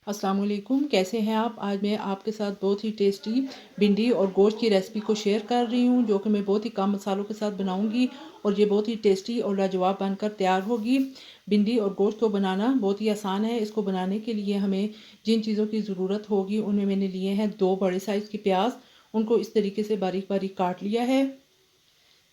अस्सलाम वालेकुम, कैसे हैं आप। आज मैं आपके साथ बहुत ही टेस्टी भिंडी और गोश्त की रेसिपी को शेयर कर रही हूं, जो कि मैं बहुत ही कम मसालों के साथ बनाऊंगी और ये बहुत ही टेस्टी और लाजवाब बनकर तैयार होगी। भिंडी और गोश्त को बनाना बहुत ही आसान है। इसको बनाने के लिए हमें जिन चीज़ों की ज़रूरत होगी उनमें मैंने लिए हैं 2 बड़े साइज़ के प्याज, उनको इस तरीके से बारीक बारीक काट लिया है।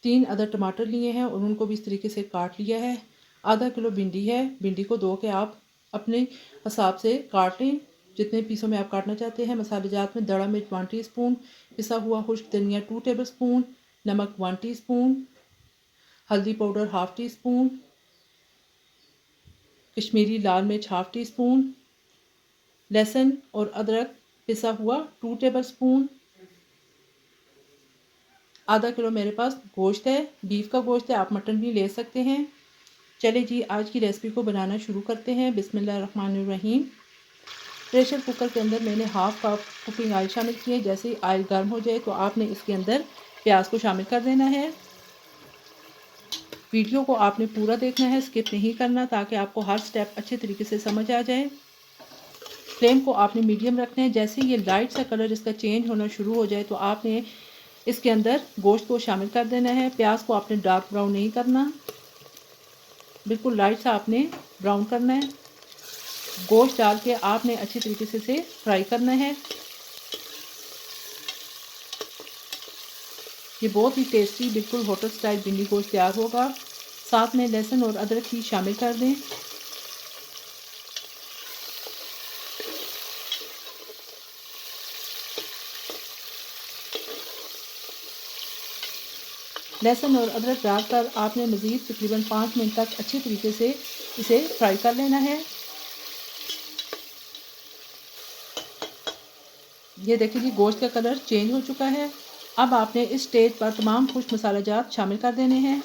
3 अदर टमाटर लिए हैं और उनको भी इस तरीके से काट लिया है। आधा किलो भिंडी है, भिंडी को धो के आप अपने हिसाब से काट लें, जितने पीसों में आप काटना चाहते हैं। मसाले जात में दड़ा मिर्च 1 टीस्पून, पिसा हुआ खुश्क धनिया 2 टेबलस्पून, नमक 1 टीस्पून, हल्दी पाउडर 1/2 टीस्पून, कश्मीरी लाल मिर्च 1/2 टीस्पून, लहसुन और अदरक पिसा हुआ 2 टेबलस्पून। आधा किलो मेरे पास गोश्त है, बीफ का गोश्त है, आप मटन भी ले सकते हैं। चले जी आज की रेसिपी को बनाना शुरू करते हैं। बिस्मिल्लाहिर्रहमानिर्रहीम। प्रेशर कुकर के अंदर मैंने 1/2 कप कुकिंग ऑयल शामिल किए। जैसे ही ऑयल गर्म हो जाए तो आपने इसके अंदर प्याज को शामिल कर देना है। वीडियो को आपने पूरा देखना है, स्किप नहीं करना, ताकि आपको हर स्टेप अच्छे तरीके से समझ आ जाए। फ्लेम को आपने मीडियम रखना है। जैसे ये लाइट सा कलर इसका चेंज होना शुरू हो जाए तो आपने इसके अंदर गोश्त को शामिल कर देना है। प्याज को आपने डार्क ब्राउन नहीं करना, बिल्कुल लाइट सा आपने ब्राउन करना है। गोश्त डाल के आपने अच्छी तरीके से इसे फ्राई करना है। ये बहुत ही टेस्टी बिल्कुल होटल स्टाइल भिंडी गोश्त तैयार होगा। साथ में लहसुन और अदरक भी शामिल कर दें। लहसुन और अदरक डालकर आपने मज़ीद तकरीबन 5 मिनट तक अच्छी तरीके से इसे फ्राई कर लेना है। ये देखिए जी, गोश्त का कलर चेंज हो चुका है। अब आपने इस स्टेज पर तमाम खुश्क मसाला जात शामिल कर देने हैं।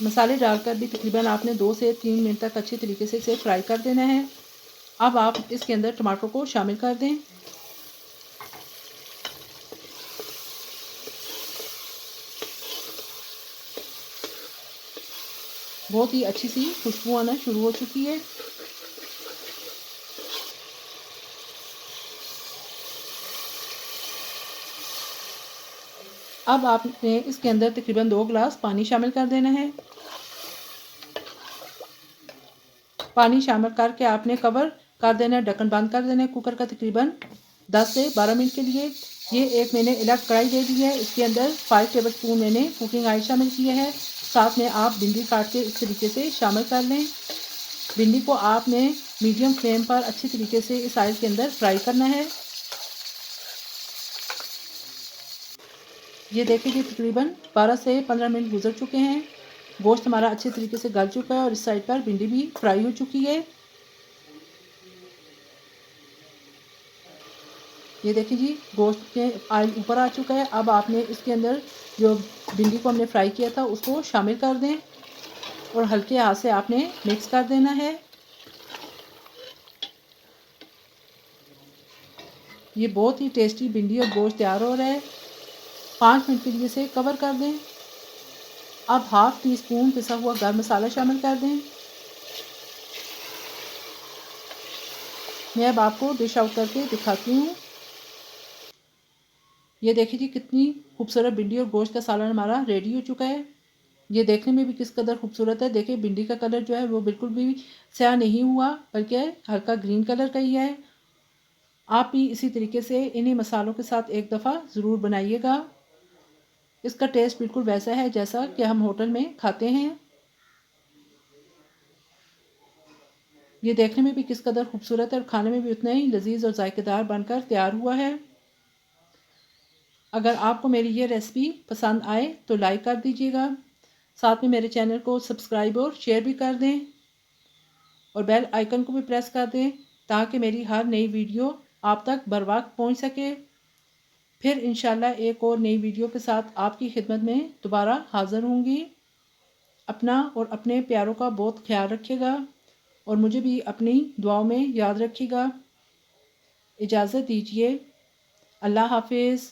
मसाले डालकर भी तकरीबन आपने 2 से 3 मिनट तक अच्छी तरीके से इसे फ्राई कर देना है। अब आप इसके अंदर टमाटर को शामिल कर दें। बहुत ही अच्छी सी खुशबू आना शुरू हो चुकी है। अब आपने इसके अंदर तकरीबन 2 गिलास पानी शामिल कर देना है। पानी शामिल करके आपने कवर कर देना है, ढक्कन बंद कर देना है कुकर का तकरीबन 10 से 12 मिनट के लिए। ये एक मैंने अलग कढ़ाई दे दी है, इसके अंदर 5 टेबलस्पून मैंने कुकिंग ऑयल शामिल किया है। साथ में आप भिंडी काट के इस तरीके से शामिल कर लें। भिंडी को आपने मीडियम फ्लेम पर अच्छी तरीके से इस ऑयल के अंदर फ्राई करना है। ये देखिए कि तकरीबन 12 से 15 मिनट गुजर चुके हैं। गोश्त हमारा अच्छे तरीके से गल चुका है और इस साइड पर भिंडी भी फ्राई हो चुकी है। ये देखिए जी, गोश्त के ऑयल ऊपर आ चुका है। अब आपने इसके अंदर जो भिंडी को हमने फ्राई किया था उसको शामिल कर दें और हल्के हाथ से आपने मिक्स कर देना है। ये बहुत ही टेस्टी भिंडी और गोश्त तैयार हो रहा है। 5 मिनट के लिए इसे कवर कर दें। अब 1/2 टीस्पून पिसा हुआ गरम मसाला शामिल कर दें। मैं अब आपको डिश आउट करके दिखाती हूँ। ये देखिए जी, कितनी खूबसूरत भिंडी और गोश्त का सालन हमारा रेडी हो चुका है। ये देखने में भी किस कदर खूबसूरत है। देखिए भिंडी का कलर जो है वो बिल्कुल भी स्याह नहीं हुआ, बल्कि हल्का ग्रीन कलर का ही है। आप भी इसी तरीके से इन्हीं मसालों के साथ एक दफ़ा ज़रूर बनाइएगा। इसका टेस्ट बिल्कुल वैसा है जैसा कि हम होटल में खाते हैं। ये देखने में भी किस कदर खूबसूरत है और खाने में भी उतना ही लजीज और जायकेदार बनकर तैयार हुआ है। अगर आपको मेरी ये रेसिपी पसंद आए तो लाइक कर दीजिएगा। साथ में मेरे चैनल को सब्सक्राइब और शेयर भी कर दें और बेल आइकन को भी प्रेस कर दें, ताकि मेरी हर नई वीडियो आप तक बर वक्त पहुँच सके। फिर इंशाल्लाह एक और नई वीडियो के साथ आपकी खिदमत में दोबारा हाज़िर होंगी। अपना और अपने प्यारों का बहुत ख्याल रखिएगा और मुझे भी अपनी दुआओं में याद रखिएगा। इजाज़त दीजिए। अल्लाह हाफिज़।